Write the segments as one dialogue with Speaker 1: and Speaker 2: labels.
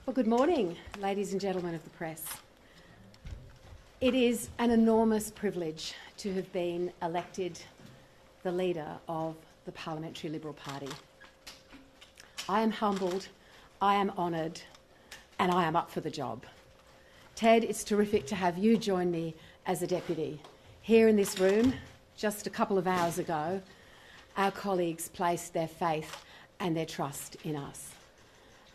Speaker 1: Well, good morning, ladies and gentlemen of the press. It is an enormous privilege to have been elected the leader of the Parliamentary Liberal Party. I am humbled, I am honoured, and I am up for the job. Ted, it's terrific to have you join me as a deputy. Here in this room, just a couple of hours ago, our colleagues placed their faith and their trust in us.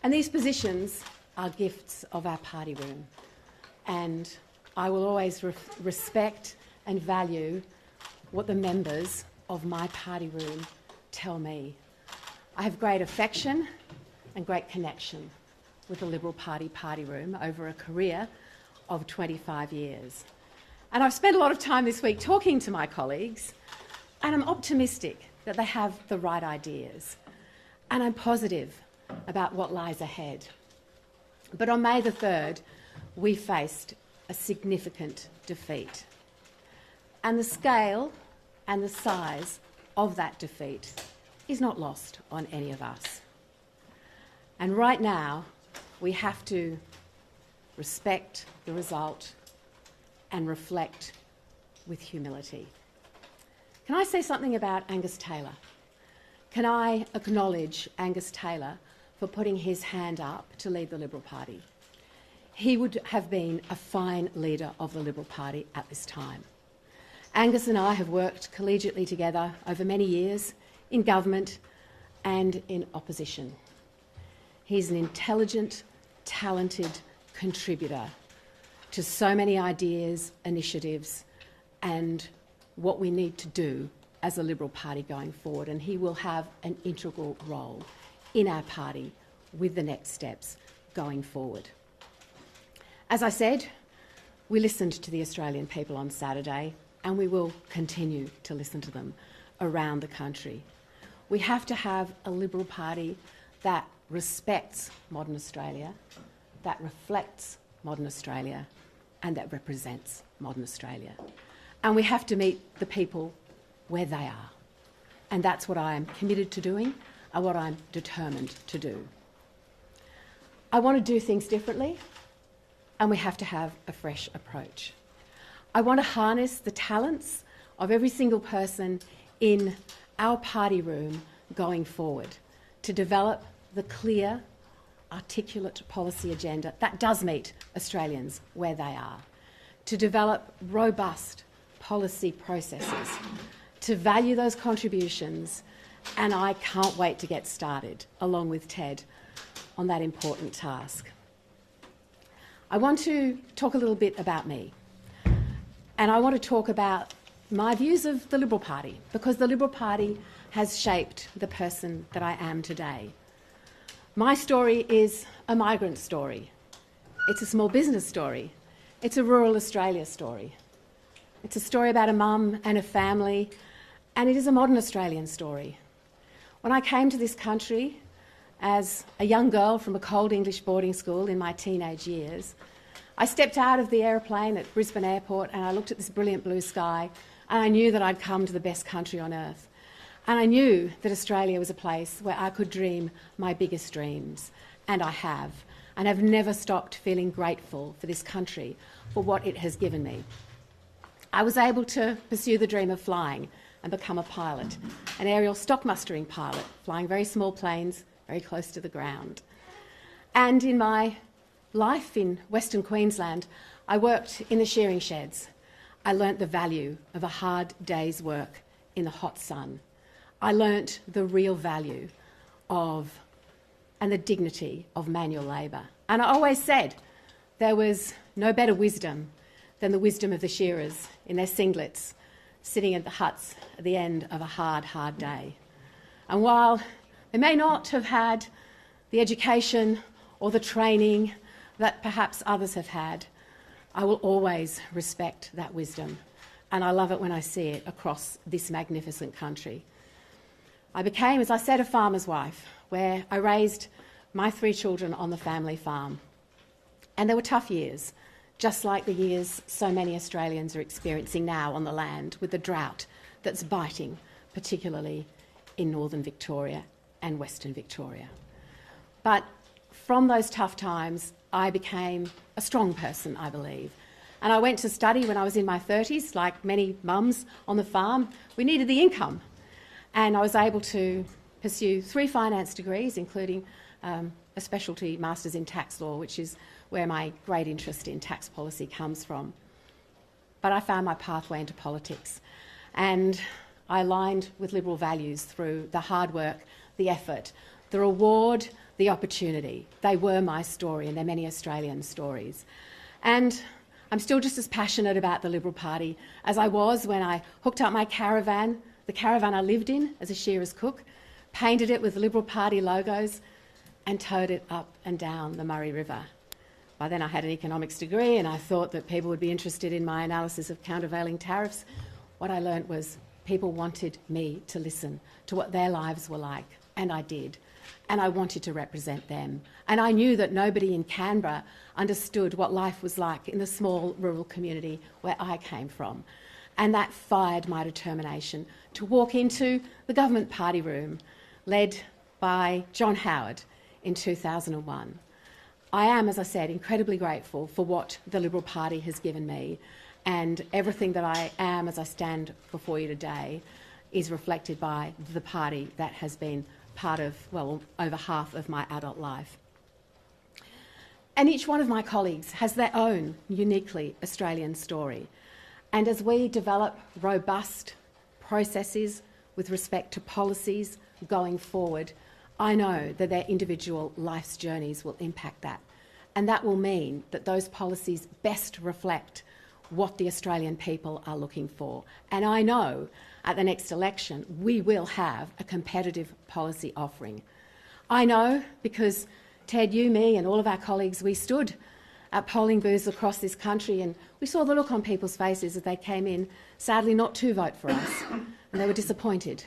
Speaker 1: And these positions are gifts of our party room, and I will always respect and value what the members of my party room tell me. I have great affection and great connection with the Liberal Party party room over a career of 25 years. And I've spent a lot of time this week talking to my colleagues, and I'm optimistic that they have the right ideas, and I'm positive about what lies ahead. But on May the 3rd, we faced a significant defeat. And the scale and the size of that defeat is not lost on any of us. And right now, we have to respect the result and reflect with humility. Can I say something about Angus Taylor? Can I acknowledge Angus Taylor for putting his hand up to lead the Liberal Party? He would have been a fine leader of the Liberal Party at this time. Angus and I have worked collegiately together over many years in government and in opposition. He's an intelligent, talented contributor to so many ideas, initiatives, and what we need to do as a Liberal Party going forward, and he will have an integral role in our party with the next steps going forward. As I said, we listened to the Australian people on Saturday, and we will continue to listen to them around the country. We have to have a Liberal Party that respects modern Australia, that reflects modern Australia, and that represents modern Australia. And we have to meet the people where they are. And that's what I am committed to doing and what I'm determined to do. I want to do things differently, and we have to have a fresh approach. I want to harness the talents of every single person in our party room going forward to develop the clear, articulate policy agenda that does meet Australians where they are, to develop robust policy processes, to value those contributions, and I can't wait to get started, along with Ted, on that important task. I want to talk a little bit about me, and I want to talk about my views of the Liberal Party, because the Liberal Party has shaped the person that I am today. My story is a migrant story. It's a small business story. It's a rural Australia story. It's a story about a mum and a family, and it is a modern Australian story. When I came to this country as a young girl from a cold English boarding school in my teenage years, I stepped out of the aeroplane at Brisbane Airport and I looked at this brilliant blue sky, and I knew that I'd come to the best country on earth. And I knew that Australia was a place where I could dream my biggest dreams, and I have, and I've never stopped feeling grateful for this country for what it has given me. I was able to pursue the dream of flying and become a pilot, an aerial stock mustering pilot, flying very small planes very close to the ground. And in my life in Western Queensland, I worked in the shearing sheds. I learnt the value of a hard day's work in the hot sun. I learnt the real value of and the dignity of manual labour. And I always said there was no better wisdom than the wisdom of the shearers in their singlets, sitting at the huts at the end of a hard, hard day. And while they may not have had the education or the training that perhaps others have had, I will always respect that wisdom, and I love it when I see it across this magnificent country. I became, as I said, a farmer's wife, where I raised my 3 children on the family farm. And they were tough years, just like the years so many Australians are experiencing now on the land with the drought that's biting, particularly in northern Victoria and Western Victoria. But from those tough times, I became a strong person, I believe. And I went to study when I was in my 30s, like many mums on the farm. We needed the income. And I was able to pursue 3 finance degrees, including a specialty master's in tax law, which is where my great interest in tax policy comes from. But I found my pathway into politics, and I aligned with Liberal values through the hard work, the effort, the reward, the opportunity. They were my story, and they're many Australian stories. And I'm still just as passionate about the Liberal Party as I was when I hooked up my caravan, the caravan I lived in as a shearer's cook, painted it with Liberal Party logos and towed it up and down the Murray River. By then I had an economics degree and I thought that people would be interested in my analysis of countervailing tariffs. What I learnt was people wanted me to listen to what their lives were like, and I did. And I wanted to represent them. And I knew that nobody in Canberra understood what life was like in the small rural community where I came from. And that fired my determination to walk into the government party room, led by John Howard in 2001. I am, as I said, incredibly grateful for what the Liberal Party has given me, and everything that I am as I stand before you today is reflected by the party that has been part of, well, over half of my adult life. And each one of my colleagues has their own uniquely Australian story. And as we develop robust processes with respect to policies going forward, I know that their individual life's journeys will impact that. And that will mean that those policies best reflect what the Australian people are looking for. And I know at the next election we will have a competitive policy offering. I know because Ted, you, me and all of our colleagues, we stood at polling booths across this country and we saw the look on people's faces as they came in, sadly not to vote for us, and they were disappointed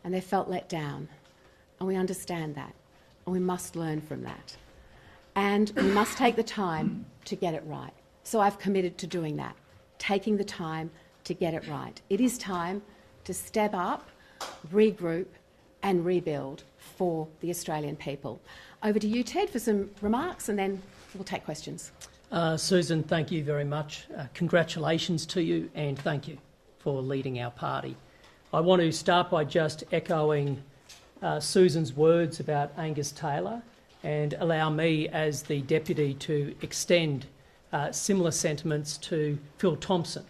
Speaker 1: and they felt let down. And we understand that, and we must learn from that. And we must take the time to get it right. So I've committed to doing that, taking the time to get it right. It is time to step up, regroup and rebuild for the Australian people. Over to you, Ted, for some remarks, and then we'll take questions.
Speaker 2: Sussan, thank you very much. Congratulations to you, and thank you for leading our party. I want to start by just echoing Sussan's words about Angus Taylor, and allow me as the Deputy to extend similar sentiments to Phil Thompson,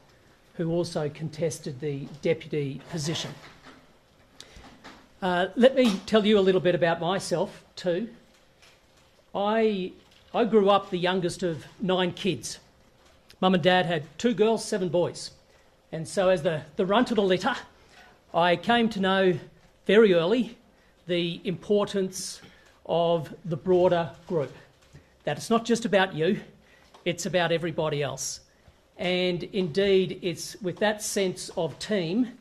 Speaker 2: who also contested the Deputy position. Let me tell you a little bit about myself too. I grew up the youngest of 9 kids. Mum and Dad had 2 girls, 7 boys. And so as the runt of the litter, I came to know very early the importance of the broader group. That it's not just about you, it's about everybody else. And indeed, it's with that sense of team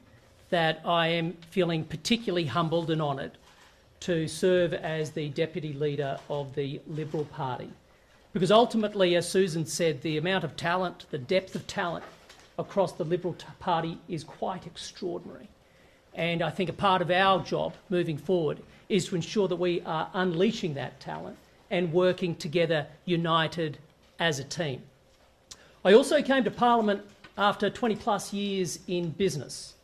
Speaker 2: that I am feeling particularly humbled and honoured to serve as the Deputy Leader of the Liberal Party. Because ultimately, as Sussan said, the amount of talent, the depth of talent across the Liberal Party is quite extraordinary. And I think a part of our job moving forward is to ensure that we are unleashing that talent and working together united as a team. I also came to Parliament after 20 plus years in business.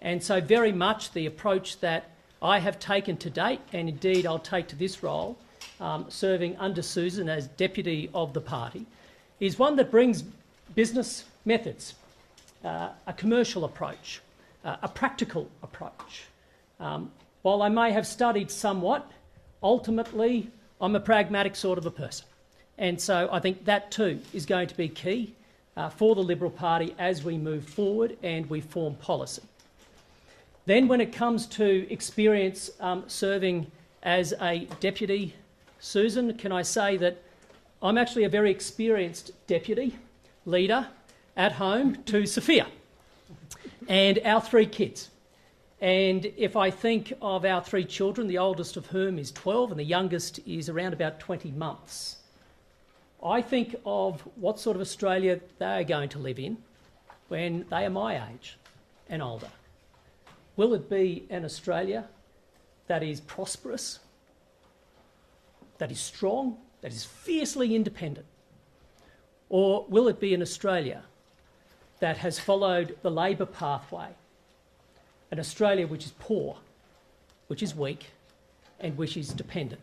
Speaker 2: And so very much the approach that I have taken to date, and indeed I'll take to this role, serving under Sussan as Deputy of the party, is one that brings business methods, a commercial approach, a practical approach. While I may have studied somewhat, ultimately I'm a pragmatic sort of a person. And so I think that too is going to be key for the Liberal Party as we move forward and we form policy. Then when it comes to experience serving as a deputy, Sussan, can I say that I'm actually a very experienced deputy leader at home to Sophia and our 3 kids. And if I think of our 3 children, the oldest of whom is 12 and the youngest is around about 20 months, I think of what sort of Australia they are going to live in when they are my age and older. Will it be an Australia that is prosperous, that is strong, that is fiercely independent? Or will it be an Australia that has followed the Labor pathway, an Australia which is poor, which is weak, and which is dependent?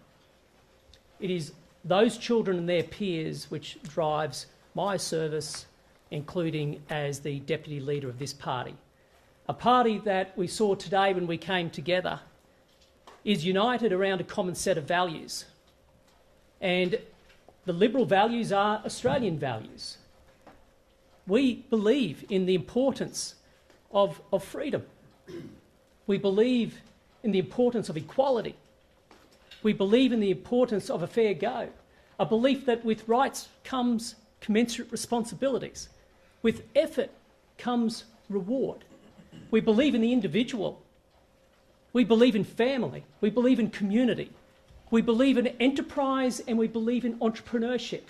Speaker 2: It is those children and their peers which drives my service, including as the deputy leader of this party. A party that we saw today when we came together is united around a common set of values. And the Liberal values are Australian values. We believe in the importance of freedom. We believe in the importance of equality. We believe in the importance of a fair go, a belief that with rights comes commensurate responsibilities. With effort comes reward. We believe in the individual. We believe in family. We believe in community. We believe in enterprise, and we believe in entrepreneurship.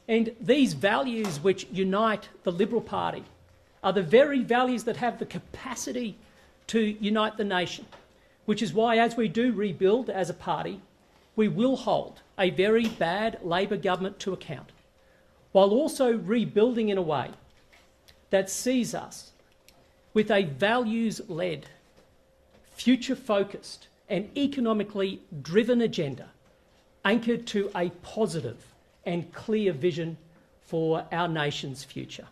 Speaker 2: And these values which unite the Liberal Party are the very values that have the capacity to unite the nation, which is why, as we do rebuild as a party, we will hold a very bad Labor government to account, while also rebuilding in a way that sees us with a values-led, future-focused and economically driven agenda anchored to a positive and clear vision for our nation's future.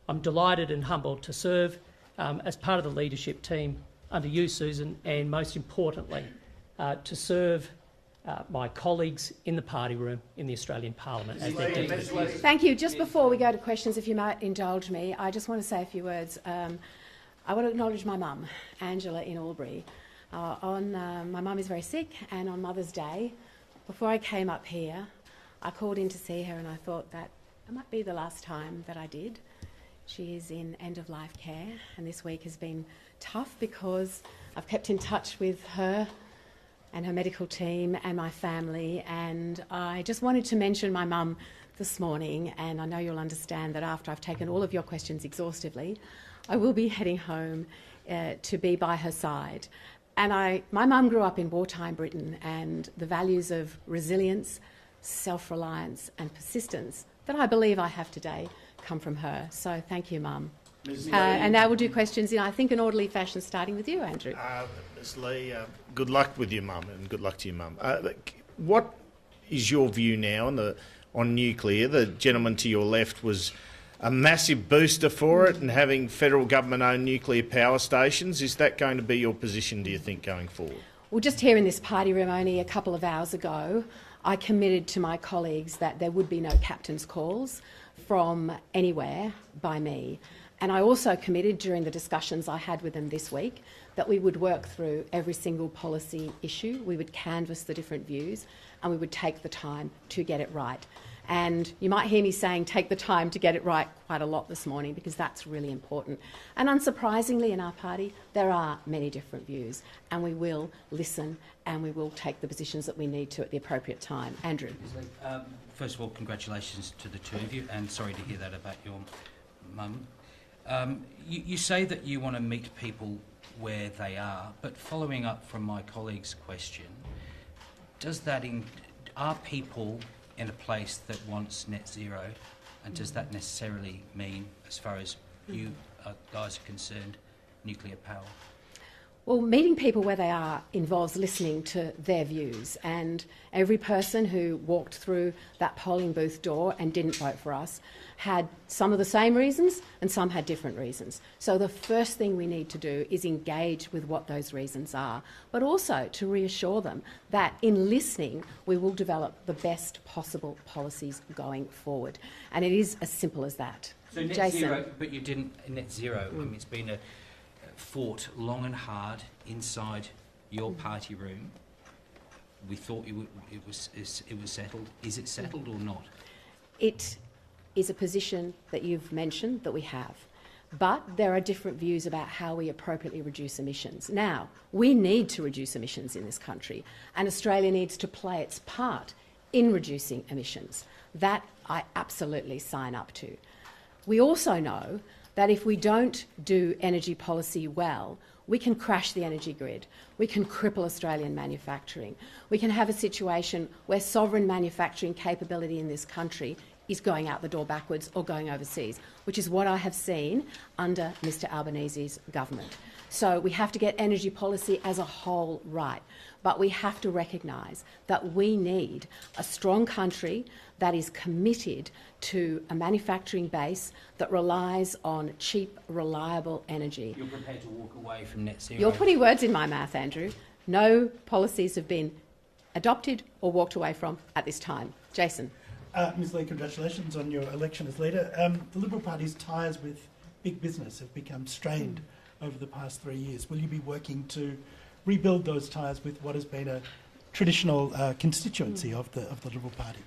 Speaker 2: I'm delighted and humbled to serve as part of the leadership team under you, Sussan, and most importantly, to serve my colleagues in the party room in the Australian Parliament as their deputy.
Speaker 1: Thank you. Just before we go to questions, if you might indulge me, I just want to say a few words. I want to acknowledge my mum, Angela, in Albury. My mum is very sick, and on Mother's Day, before I came up here, I called in to see her, and I thought that it might be the last time that I did. She is in end-of-life care, and this week has been tough because I've kept in touch with her and her medical team and my family, and I just wanted to mention my mum this morning, and I know you'll understand that after I've taken all of your questions exhaustively, I will be heading home to be by her side. And my mum grew up in wartime Britain, and the values of resilience, self-reliance and persistence that I believe I have today come from her. So thank you, Mum. And now we'll do questions in, I think, an orderly fashion, starting with you, Andrew.
Speaker 3: Ms Ley, good luck with your mum, and good luck to your mum. What is your view now on nuclear? The gentleman to your left was a massive booster for it, and having federal government-owned nuclear power stations. Is that going to be your position, do you think, going forward?
Speaker 1: Well, just here in this party room only a couple of hours ago, I committed to my colleagues that there would be no captain's calls from anywhere by me. And I also committed during the discussions I had with them this week that we would work through every single policy issue, we would canvass the different views, and we would take the time to get it right. And you might hear me saying take the time to get it right quite a lot this morning, because that's really important. And unsurprisingly, in our party, there are many different views, and we will listen and we will take the positions that we need to at the appropriate time. Andrew.
Speaker 4: First of all, congratulations to the two of you, and sorry to hear that about your mum. You say that you want to meet people where they are, but following up from my colleague's question, are people in a place that wants net zero, and does that necessarily mean, as far as you guys are concerned, nuclear power?
Speaker 1: Well, meeting people where they are involves listening to their views, and every person who walked through that polling booth door and didn't vote for us had some of the same reasons and some had different reasons. So the first thing we need to do is engage with what those reasons are, but also to reassure them that in listening we will develop the best possible policies going forward. And it is as simple as that.
Speaker 4: So net
Speaker 1: Jason.
Speaker 4: zero, but you didn't net zero. I mean, it's been fought long and hard inside your party room. We thought it was settled. Is it settled or not?
Speaker 1: It is a position that you've mentioned that we have, but there are different views about how we appropriately reduce emissions. Now, we need to reduce emissions in this country, and Australia needs to play its part in reducing emissions. That I absolutely sign up to. We also know that if we don't do energy policy well, we can crash the energy grid. We can cripple Australian manufacturing. We can have a situation where sovereign manufacturing capability in this country is going out the door backwards or going overseas, which is what I have seen under Mr Albanese's government. So we have to get energy policy as a whole right, but we have to recognise that we need a strong country that is committed to a manufacturing base that relies on cheap, reliable energy.
Speaker 4: You're prepared to walk away from net zero?
Speaker 1: You're putting words in my mouth, Andrew. No policies have been adopted or walked away from at this time. Jason.
Speaker 5: Ms Ley, congratulations on your election as leader. The Liberal Party's ties with big business have become strained over the past 3 years. Will you be working to rebuild those ties with what has been a traditional constituency of the Liberal Party?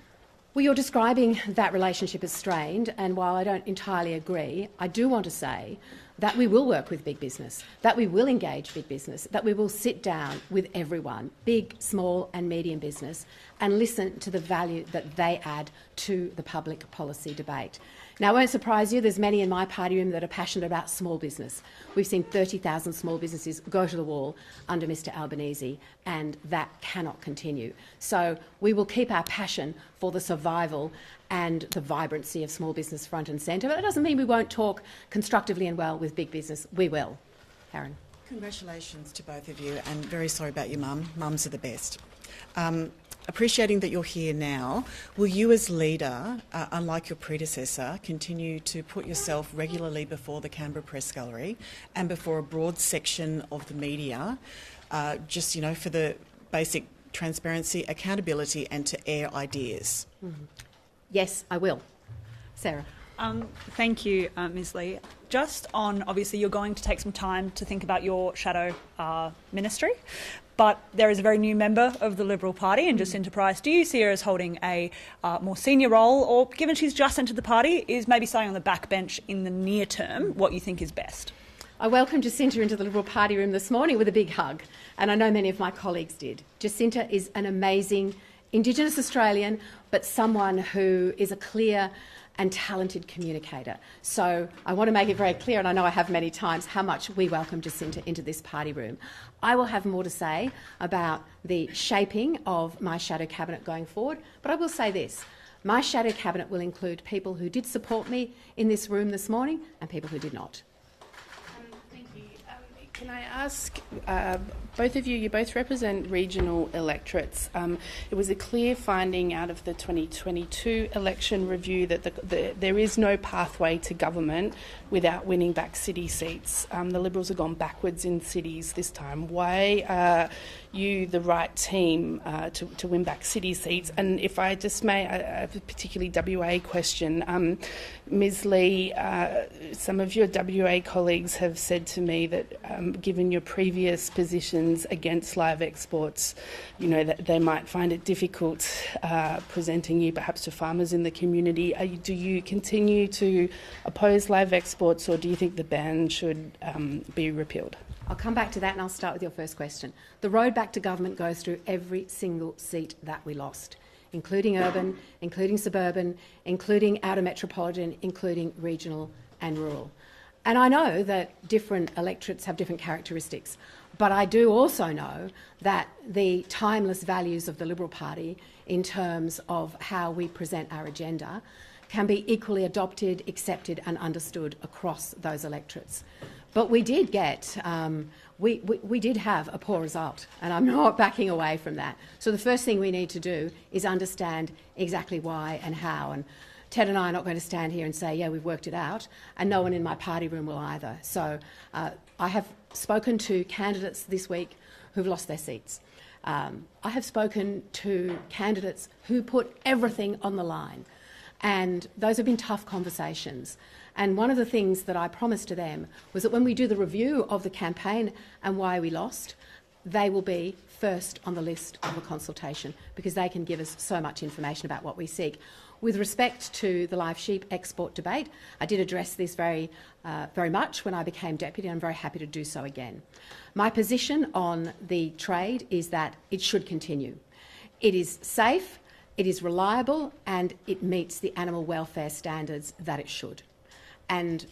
Speaker 1: Well, you're describing that relationship as strained, and while I don't entirely agree, I do want to say that we will work with big business, that we will engage big business, that we will sit down with everyone, big, small and medium business, and listen to the value that they add to the public policy debate. Now, it won't surprise you, there's many in my party room that are passionate about small business. We've seen 30,000 small businesses go to the wall under Mr Albanese, and that cannot continue. So we will keep our passion for the survival and the vibrancy of small business front and centre, but that doesn't mean we won't talk constructively and well with big business. We will. Karen.
Speaker 6: Congratulations to both of you, and very sorry about your mum. Mums are the best. Appreciating that you're here now, will you as leader, unlike your predecessor, continue to put yourself regularly before the Canberra Press Gallery and before a broad section of the media, just, you know, for the basic transparency, accountability and to air ideas?
Speaker 1: Mm-hmm. Yes, I will. Sarah.
Speaker 7: Thank you, Ms Ley. Just on, obviously, you're going to take some time to think about your shadow ministry, but there is a very new member of the Liberal Party, and Jacinta Price. Do you see her as holding a more senior role, or given she's just entered the party, is maybe staying on the backbench in the near term what you think is best?
Speaker 1: I welcomed Jacinta into the Liberal Party room this morning with a big hug, and I know many of my colleagues did. Jacinta is an amazing Indigenous Australian, but someone who is a clear and talented communicator. So I want to make it very clear, and I know I have many times, how much we welcome Jacinta into this party room. I will have more to say about the shaping of my shadow cabinet going forward, but I will say this. My shadow cabinet will include people who did support me in this room this morning and people who did not.
Speaker 8: Thank you. Can I ask both of you, you both represent regional electorates. It was a clear finding out of the 2022 election review that there is no pathway to government without winning back city seats. The Liberals have gone backwards in cities this time. Why are you the right team to win back city seats? And if I just may, I have a particularly WA question. Ms Ley, some of your WA colleagues have said to me that given your previous positions against live exports, you know, that they might find it difficult presenting you perhaps to farmers in the community. Do you continue to oppose live exports, or do you think the ban should be repealed?
Speaker 1: I'll come back to that, and I'll start with your first question. The road back to government goes through every single seat that we lost, including urban, including suburban, including outer metropolitan, including regional and rural. And I know that different electorates have different characteristics, but I do also know that the timeless values of the Liberal Party in terms of how we present our agenda can be equally adopted, accepted and understood across those electorates. But we did get, we did have a poor result, and I'm not backing away from that. So the first thing we need to do is understand exactly why and how. And Ted and I are not going to stand here and say, yeah, we've worked it out, and no one in my party room will either. So I have spoken to candidates this week who've lost their seats. I have spoken to candidates who put everything on the line, and those have been tough conversations. And one of the things that I promised to them was that when we do the review of the campaign and why we lost, they will be first on the list of a consultation, because they can give us so much information about what we seek. With respect to the live sheep export debate, I did address this very much when I became deputy, and I'm very happy to do so again. My position on the trade is that it should continue. It is safe, it is reliable, and it meets the animal welfare standards that it should. And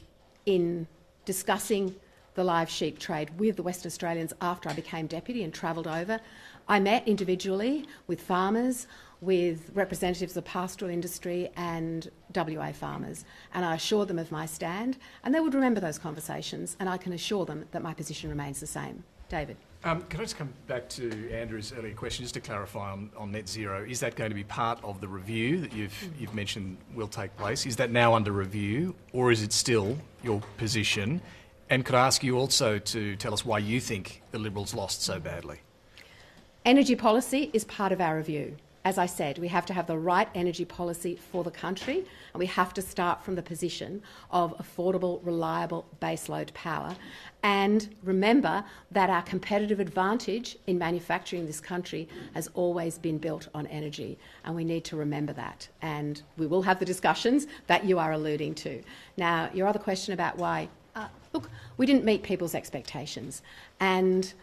Speaker 1: in discussing the live sheep trade with the Western Australians after I became deputy and travelled over. I met individually with farmers, with representatives of the pastoral industry and WA farmers, and I assured them of my stand, and they would remember those conversations, and I can assure them that my position remains the same. David.
Speaker 9: Can I just come back to Andrew's earlier question, just to clarify on net zero? Is that going to be part of the review that you've mentioned will take place? Is that now under review, or is it still your position? And could I ask you also to tell us why you think the Liberals lost so badly?
Speaker 1: Energy policy is part of our review. As I said, we have to have the right energy policy for the country, and we have to start from the position of affordable, reliable baseload power. And remember that our competitive advantage in manufacturing this country has always been built on energy, and we need to remember that. And we will have the discussions that you are alluding to. Now, your other question about why, look, we didn't meet people's expectations, and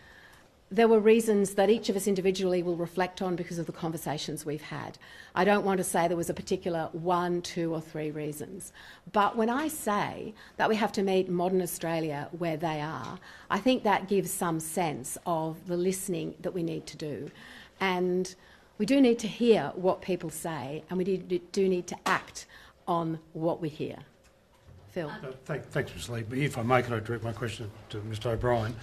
Speaker 1: there were reasons that each of us individually will reflect on because of the conversations we've had. I don't want to say there was a particular 1, 2 or 3 reasons. But when I say that we have to meet modern Australia where they are, I think that gives some sense of the listening that we need to do. And we do need to hear what people say, and we do need to act on what we hear. Phil.
Speaker 10: Thanks, Ms Ley. But if I may, can I direct my question to Mr O'Brien?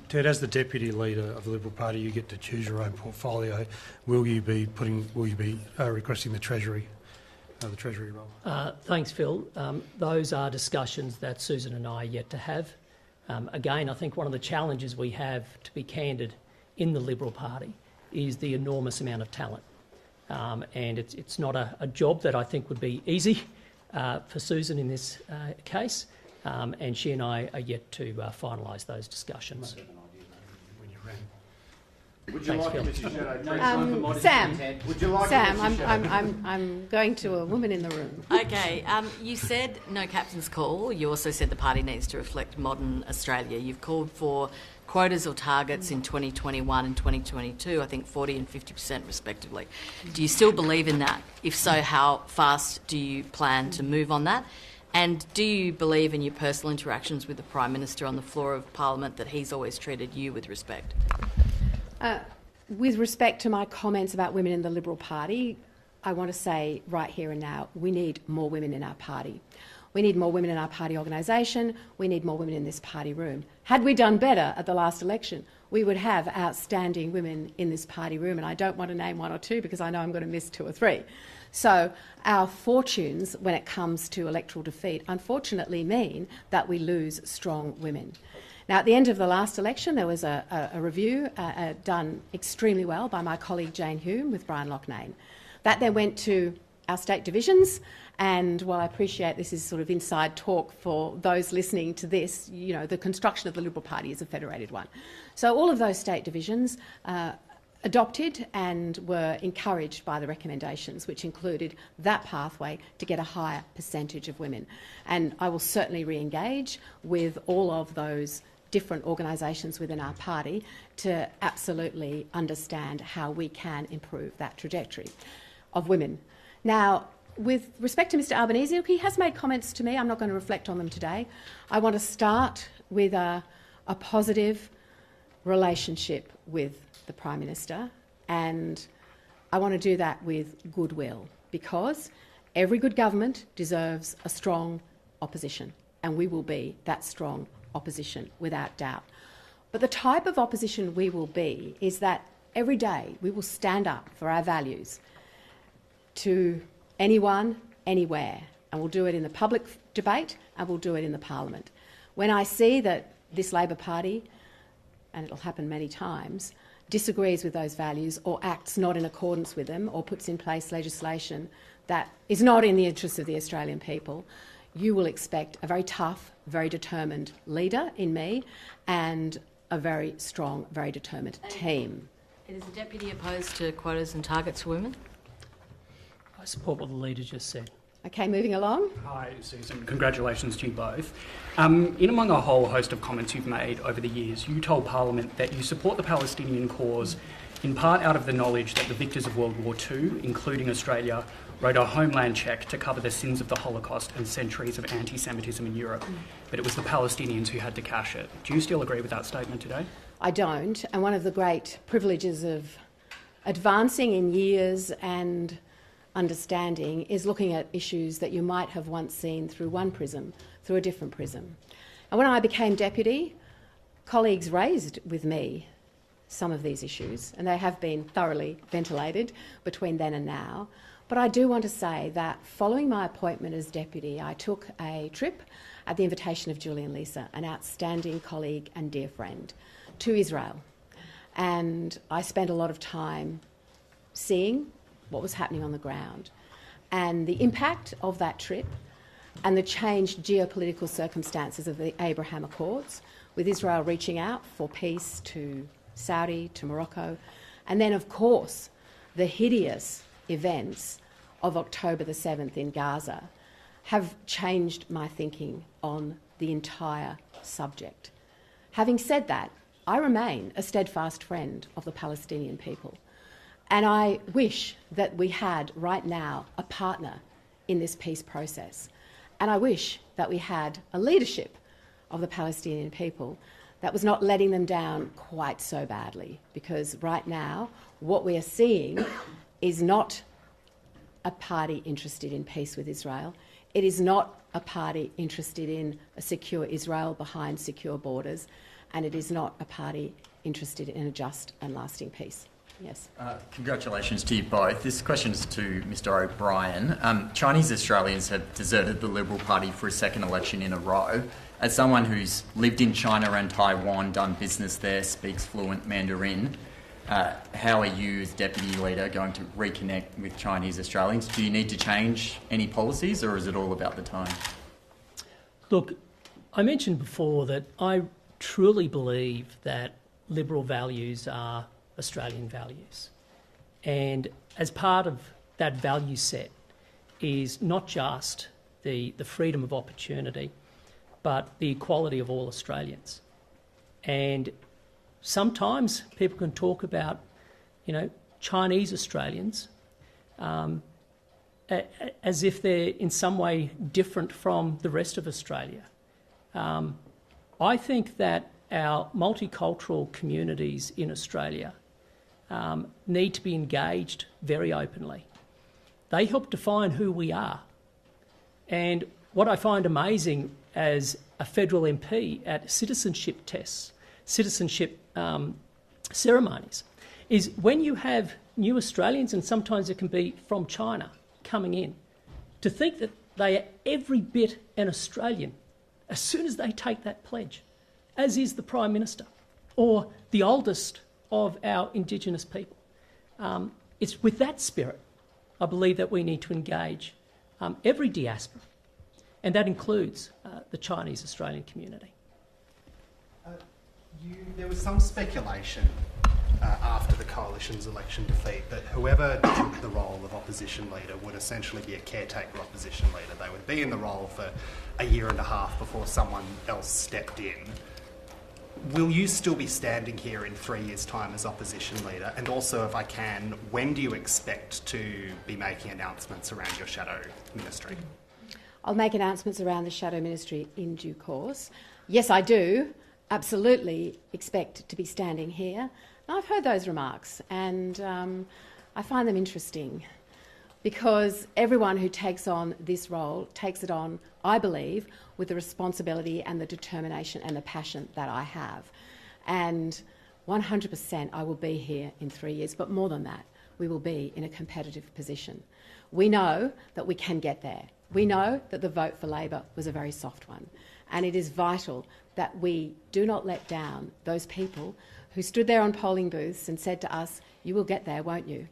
Speaker 10: Ted, as the deputy leader of the Liberal Party, you get to choose your own portfolio. Will you be requesting the Treasury role?
Speaker 2: Thanks, Phil. Those are discussions that Susan and I are yet to have. Again, I think one of the challenges we have, to be candid, in the Liberal Party is the enormous amount of talent. And it's not a job that I think would be easy for Susan in this case, and she and I are yet to finalise those discussions.
Speaker 3: Would you like Mr. Shadow?
Speaker 1: Sam.
Speaker 3: Would you like
Speaker 1: Sam,
Speaker 3: Mr. Shadow?
Speaker 1: I'm going to a woman in the room.
Speaker 11: Okay, you said no captain's call. You also said the party needs to reflect modern Australia. You've called for quotas or targets in 2021 and 2022, I think 40 and 50% respectively. Do you still believe in that? If so, how fast do you plan to move on that? And do you believe in your personal interactions with the Prime Minister on the floor of Parliament that he's always treated you with respect?
Speaker 1: With respect to my comments about women in the Liberal Party, I want to say right here and now, we need more women in our party. We need more women in our party organisation. We need more women in this party room. Had we done better at the last election, we would have outstanding women in this party room, and I don't want to name 1 or 2 because I know I'm going to miss 2 or 3. So our fortunes when it comes to electoral defeat unfortunately mean that we lose strong women. Now, at the end of the last election, there was a review done extremely well by my colleague Jane Hume with Brian Loughnane. That then went to our state divisions, and while I appreciate this is sort of inside talk for those listening to this, you know, the construction of the Liberal Party is a federated one. So all of those state divisions adopted and were encouraged by the recommendations, which included that pathway to get a higher percentage of women. And I will certainly re-engage with all of those different organisations within our party to absolutely understand how we can improve that trajectory of women. Now, with respect to Mr Albanese, he has made comments to me. I'm not going to reflect on them today. I want to start with a positive relationship with the Prime Minister, and I want to do that with goodwill, because every good government deserves a strong opposition, and we will be that strong opposition without doubt. But the type of opposition we will be is that every day we will stand up for our values to anyone, anywhere, and we'll do it in the public debate and we'll do it in the Parliament. When I see that this Labor Party, and it'll happen many times, disagrees with those values or acts not in accordance with them or puts in place legislation that is not in the interests of the Australian people, you will expect a very tough, very determined leader in me and a very strong, very determined team.
Speaker 11: Is the Deputy opposed to quotas and targets for women?
Speaker 2: I support what the leader just said.
Speaker 1: Okay, moving along.
Speaker 12: Hi, Susan. Congratulations to you both. In among a whole host of comments you've made over the years, you told Parliament that you support the Palestinian cause in part out of the knowledge that the victors of World War II, including Australia, wrote a homeland cheque to cover the sins of the Holocaust and centuries of anti-Semitism in Europe, but it was the Palestinians who had to cash it. Do you still agree with that statement today?
Speaker 1: I don't, and one of the great privileges of advancing in years and understanding is looking at issues that you might have once seen through one prism, through a different prism. And when I became deputy, colleagues raised with me some of these issues, and they have been thoroughly ventilated between then and now. But I do want to say that following my appointment as deputy, I took a trip at the invitation of Julie and Lisa, an outstanding colleague and dear friend, to Israel. And I spent a lot of time seeing what was happening on the ground and the impact of that trip and the changed geopolitical circumstances of the Abraham Accords, with Israel reaching out for peace to Saudi, to Morocco, and then, of course, the hideous events of October the 7th in Gaza have changed my thinking on the entire subject. Having said that, I remain a steadfast friend of the Palestinian people, and I wish that we had right now a partner in this peace process, and I wish that we had a leadership of the Palestinian people that was not letting them down quite so badly, because right now what we are seeing is not a party interested in peace with Israel. It is not a party interested in a secure Israel behind secure borders, and it is not a party interested in a just and lasting peace. Yes.
Speaker 13: Congratulations to you both. This question is to Mr O'Brien. Chinese Australians have deserted the Liberal Party for a second election in a row. As someone who's lived in China and Taiwan, done business there, speaks fluent Mandarin, how are you as Deputy Leader going to reconnect with Chinese Australians? Do you need to change any policies, or is it all about the tone?
Speaker 2: Look, I mentioned before that I truly believe that Liberal values are Australian values. And as part of that value set is not just the freedom of opportunity, but the equality of all Australians. And sometimes people can talk about, Chinese Australians as if they're in some way different from the rest of Australia. I think that our multicultural communities in Australia need to be engaged very openly. They help define who we are. And what I find amazing as a federal MP at citizenship tests, citizenship ceremonies, is when you have new Australians, and sometimes it can be from China, coming in, to think that they are every bit an Australian as soon as they take that pledge, as is the Prime Minister or the oldest of our Indigenous people. It's with that spirit, I believe, that we need to engage every diaspora, and that includes the Chinese Australian community.
Speaker 14: There was some speculation after the Coalition's election defeat that whoever took the role of opposition leader would essentially be a caretaker opposition leader. They would be in the role for a year and a half before someone else stepped in. Will you still be standing here in 3 years' time as opposition leader? And also, if I can, when do you expect to be making announcements around your shadow ministry?
Speaker 1: I'll make announcements around the shadow ministry in due course. Yes, I do absolutely expect to be standing here. I've heard those remarks, and I find them interesting, because everyone who takes on this role takes it on, I believe, with the responsibility and the determination and the passion that I have. And 100% I will be here in 3 years, but more than that, we will be in a competitive position. We know that we can get there. We know that the vote for Labor was a very soft one, and it is vital that we do not let down those people who stood there on polling booths and said to us, "You will get there, won't you?"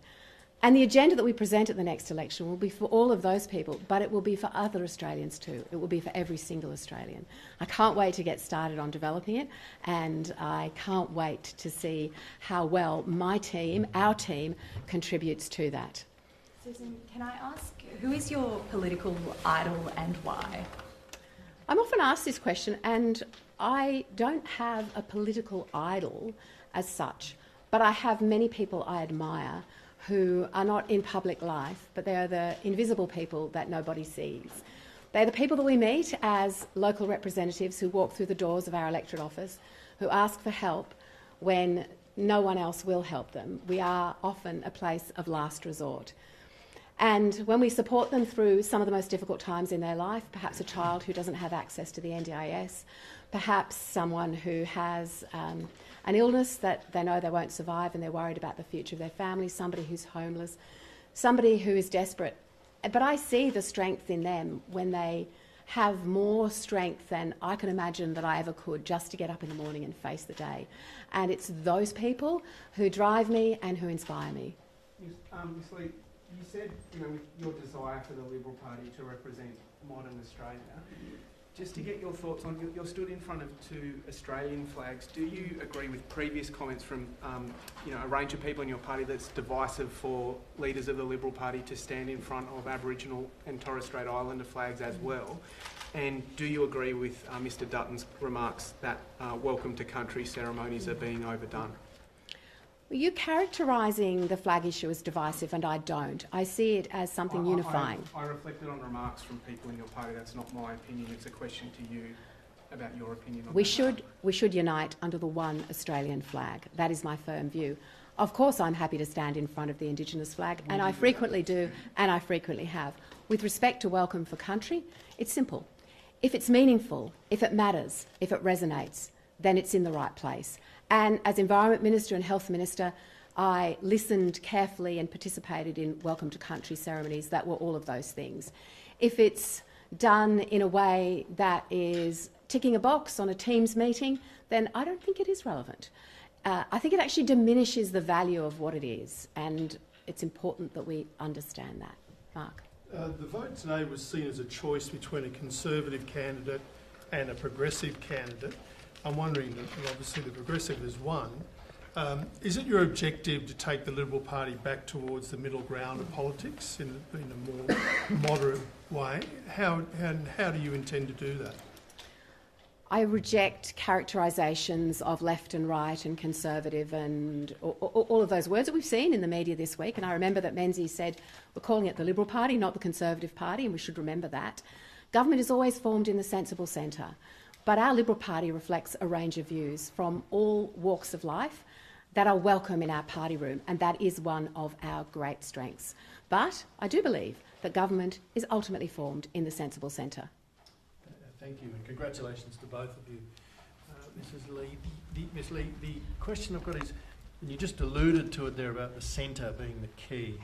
Speaker 1: And the agenda that we present at the next election will be for all of those people, but it will be for other Australians too. It will be for every single Australian. I can't wait to get started on developing it, and I can't wait to see how well my team, our team, contributes to that.
Speaker 15: Susan, can I ask, who is your political idol and why?
Speaker 1: I'm often asked this question, and I don't have a political idol as such. But I have many people I admire who are not in public life, but they are the invisible people that nobody sees. They're the people that we meet as local representatives who walk through the doors of our electorate office, who ask for help when no one else will help them. We are often a place of last resort. And when we support them through some of the most difficult times in their life, perhaps a child who doesn't have access to the NDIS, perhaps someone who has an illness that they know they won't survive and they're worried about the future of their family, somebody who's homeless, somebody who is desperate. But I see the strength in them when they have more strength than I can imagine that I ever could just to get up in the morning and face the day. And it's those people who drive me and who inspire me.
Speaker 16: Ms. Ley, you said, with your desire for the Liberal Party to represent modern Australia. Just to get your thoughts on, you're stood in front of two Australian flags. Do you agree with previous comments from, a range of people in your party that's divisive for leaders of the Liberal Party to stand in front of Aboriginal and Torres Strait Islander flags as well? And do you agree with Mr Dutton's remarks that welcome to country ceremonies are being overdone?
Speaker 1: Well, you're characterising the flag issue as divisive, and I don't. I see it as something unifying.
Speaker 16: I reflected on remarks from people in your party. That's not my opinion. It's a question to you about your opinion on that.
Speaker 1: We should unite under the one Australian flag. That is my firm view. Of course, I'm happy to stand in front of the Indigenous flag, and I frequently do, and I frequently have. With respect to Welcome for Country, it's simple. If it's meaningful, if it matters, if it resonates, then it's in the right place. And as Environment Minister and Health Minister, I listened carefully and participated in Welcome to Country ceremonies that were all of those things. If it's done in a way that is ticking a box on a Teams meeting, then I don't think it is relevant. I think it actually diminishes the value of what it is, and it's important that we understand that. Mark?
Speaker 17: The vote today was seen as a choice between a Conservative candidate and a Progressive candidate. I'm wondering, and obviously the Progressive has won, is it your objective to take the Liberal Party back towards the middle ground of politics in a more moderate way? How do you intend to do that?
Speaker 1: I reject characterisations of left and right and conservative and all of those words that we've seen in the media this week. And I remember that Menzies said we're calling it the Liberal Party, not the Conservative Party, and we should remember that. Government is always formed in the sensible centre. But our Liberal Party reflects a range of views from all walks of life that are welcome in our party room, and that is one of our great strengths. But I do believe that government is ultimately formed in the sensible centre.
Speaker 10: Thank you, and congratulations to both of you. Mrs. Ley, Ms. Ley, the question I've got is, and you just alluded to it there about the centre being the key,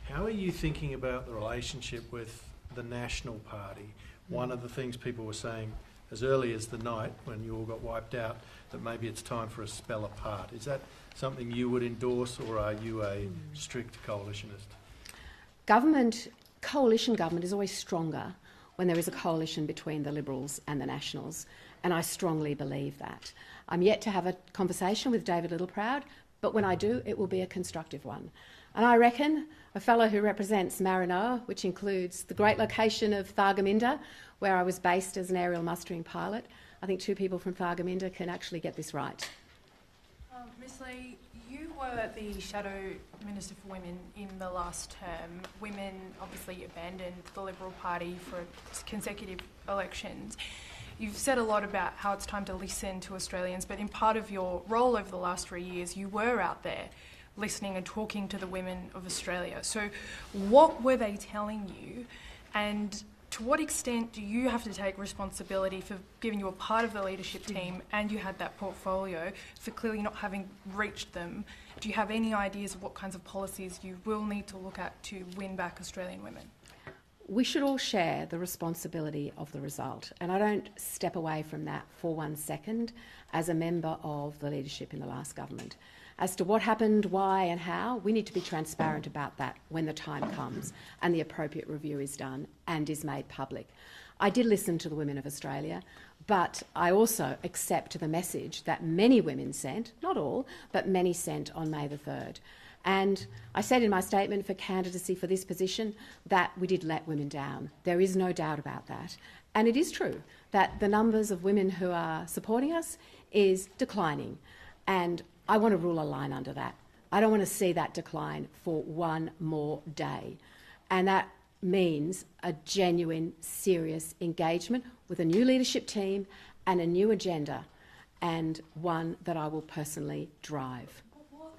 Speaker 10: how are you thinking about the relationship with the National Party? One of the things people were saying as early as the night when you all got wiped out, that maybe it's time for a spell apart. Is that something you would endorse, or are you a strict coalitionist?
Speaker 1: Coalition government is always stronger when there is a coalition between the Liberals and the Nationals, and I strongly believe that. I'm yet to have a conversation with David Littleproud, but when I do, it will be a constructive one. And I reckon a fellow who represents Maranoa, which includes the great location of Thargomindah, where I was based as an aerial mustering pilot, I think two people from Thargomindah can actually get this right.
Speaker 18: Ms. Ley, you were the Shadow Minister for Women in the last term. Women obviously abandoned the Liberal Party for consecutive elections. You've said a lot about how it's time to listen to Australians, but in part of your role over the last 3 years, you were out there listening and talking to the women of Australia. So what were they telling you, and to what extent do you have to take responsibility for, given you were part of the leadership team and you had that portfolio, for clearly not having reached them? Do you have any ideas of what kinds of policies you will need to look at to win back Australian women?
Speaker 1: We should all share the responsibility of the result, and I don't step away from that for 1 second as a member of the leadership in the last government. As to what happened, why and how, we need to be transparent about that when the time comes and the appropriate review is done and is made public. I did listen to the women of Australia, but I also accept the message that many women sent, not all, but many sent on May the 3rd. And I said in my statement for candidacy for this position that we did let women down. There is no doubt about that. And it is true that the numbers of women who are supporting us is declining. And I want to rule a line under that. I don't want to see that decline for one more day. And that means a genuine, serious engagement with a new leadership team and a new agenda, and one that I will personally drive.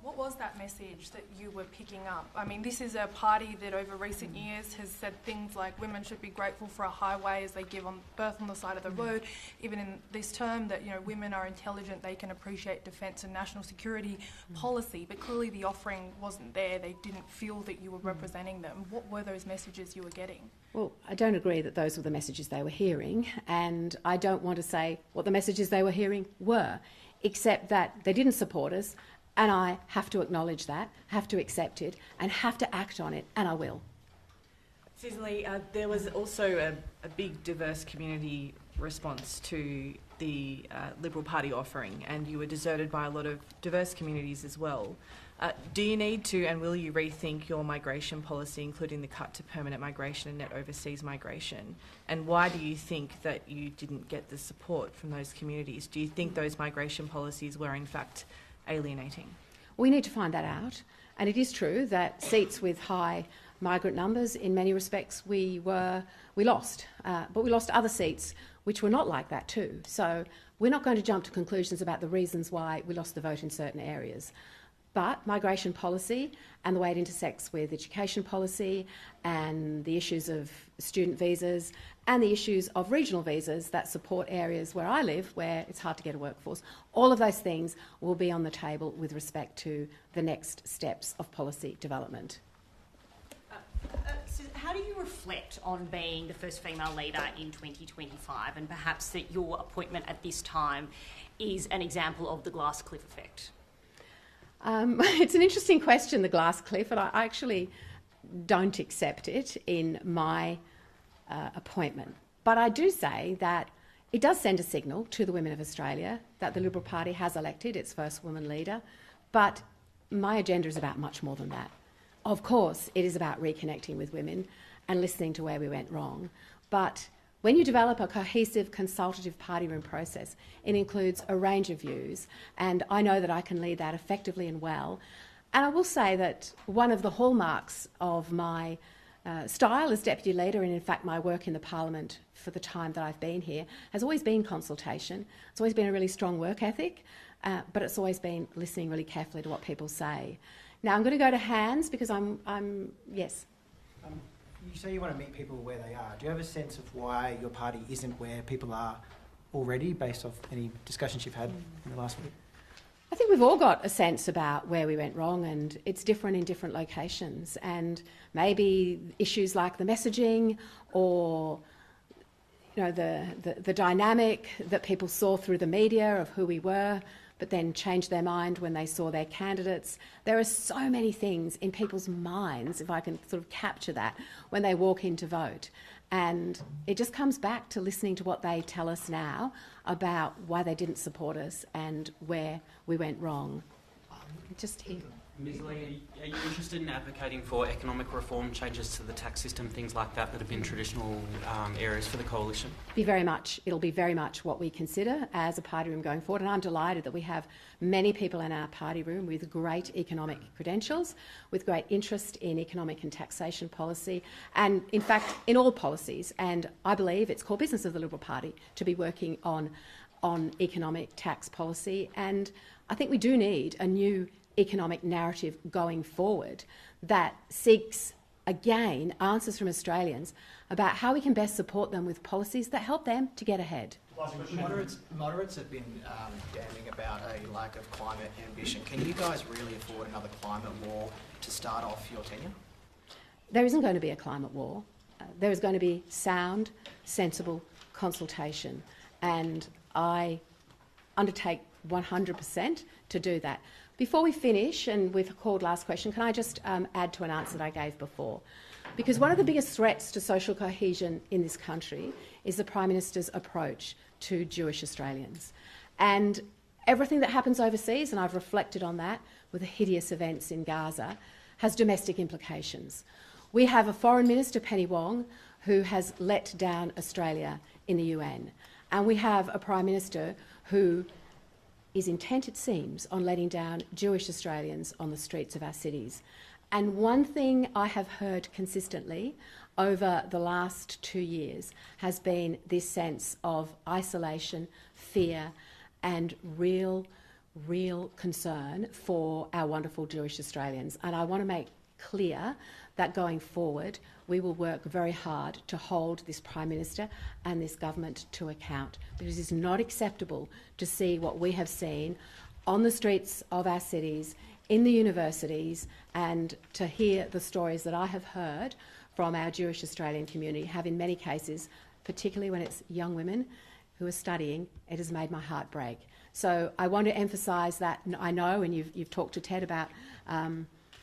Speaker 18: What was that message that you were picking up? I mean, this is a party that over recent years has said things like women should be grateful for a highway as they give birth on the side of the road. Even in this term that, you know, women are intelligent, they can appreciate defence and national security policy, but clearly the offering wasn't there. They didn't feel that you were representing them. What were those messages you were getting?
Speaker 1: Well, I don't agree that those were the messages they were hearing, and I don't want to say what the messages they were hearing were, except that they didn't support us. And I have to acknowledge that, have to accept it, and have to act on it, and I will.
Speaker 19: Sussan Ley, there was also a big diverse community response to the Liberal Party offering, and you were deserted by a lot of diverse communities as well. Do you need to, and will you rethink your migration policy, including the cut to permanent migration and net overseas migration? And why do you think that you didn't get the support from those communities? Do you think those migration policies were in fact alienating?
Speaker 1: We need to find that out, and it is true that seats with high migrant numbers, in many respects, we lost, but we lost other seats which were not like that too. So we're not going to jump to conclusions about the reasons why we lost the vote in certain areas. But migration policy and the way it intersects with education policy and the issues of student visas and the issues of regional visas that support areas where I live, where it's hard to get a workforce, all of those things will be on the table with respect to the next steps of policy development.
Speaker 20: So how do you reflect on being the first female leader in 2025, and perhaps that your appointment at this time is an example of the glass cliff effect?
Speaker 1: It's an interesting question, the glass cliff, and I actually don't accept it in my appointment. But I do say that it does send a signal to the women of Australia that the Liberal Party has elected its first woman leader, but my agenda is about much more than that. Of course, it is about reconnecting with women and listening to where we went wrong, but when you develop a cohesive, consultative party room process, it includes a range of views, and I know that I can lead that effectively and well. And I will say that one of the hallmarks of my style as deputy leader, and in fact my work in the parliament for the time that I've been here, has always been consultation. It's always been a really strong work ethic, but it's always been listening really carefully to what people say. Now I'm going to go to Hans because yes.
Speaker 21: You say you want to meet people where they are. Do you have a sense of why your party isn't where people are already, based off any discussions you've had in the last week?
Speaker 1: I think we've all got a sense about where we went wrong, and it's different in different locations. And maybe issues like the messaging or the dynamic that people saw through the media of who we were, but then changed their mind when they saw their candidates. There are so many things in people's minds, if I can sort of capture that, when they walk in to vote. And it just comes back to listening to what they tell us now about why they didn't support us and where we went wrong. Just here.
Speaker 22: Ms. Ley, are you interested in advocating for economic reform, changes to the tax system, things like that have been traditional areas for the coalition?
Speaker 1: It'll be very much what we consider as a party room going forward, and I'm delighted that we have many people in our party room with great economic credentials, with great interest in economic and taxation policy, and in fact in all policies. And I believe it's core business of the Liberal Party to be working on economic tax policy, and I think we do need a new economic narrative going forward that seeks, again, answers from Australians about how we can best support them with policies that help them to get ahead.
Speaker 21: Moderates have been damning about a lack of climate ambition. Can you guys really afford another climate war to start off your tenure?
Speaker 1: There isn't going to be a climate war. There is going to be sound, sensible consultation, and I undertake 100% to do that. Before we finish, and we've called last question, can I just add to an answer that I gave before? Because one of the biggest threats to social cohesion in this country is the Prime Minister's approach to Jewish Australians. And everything that happens overseas, and I've reflected on that with the hideous events in Gaza, has domestic implications. We have a Foreign Minister, Penny Wong, who has let down Australia in the UN. And we have a Prime Minister who is intent, it seems, on letting down Jewish Australians on the streets of our cities. And one thing I have heard consistently over the last 2 years has been this sense of isolation, fear, and real concern for our wonderful Jewish Australians. And I want to make clear that going forward, we will work very hard to hold this Prime Minister and this government to account, because it is not acceptable to see what we have seen on the streets of our cities, in the universities, and to hear the stories that I have heard from our Jewish Australian community have, in many cases, particularly when it's young women who are studying, it has made my heart break. So I want to emphasise that I know, and you've talked to Ted about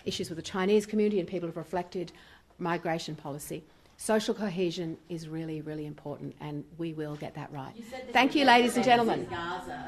Speaker 1: issues with the Chinese community, and people have reflected migration policy. Social cohesion is really, really important, and we will get that right. Thank you, ladies and gentlemen.
Speaker 11: Gaza.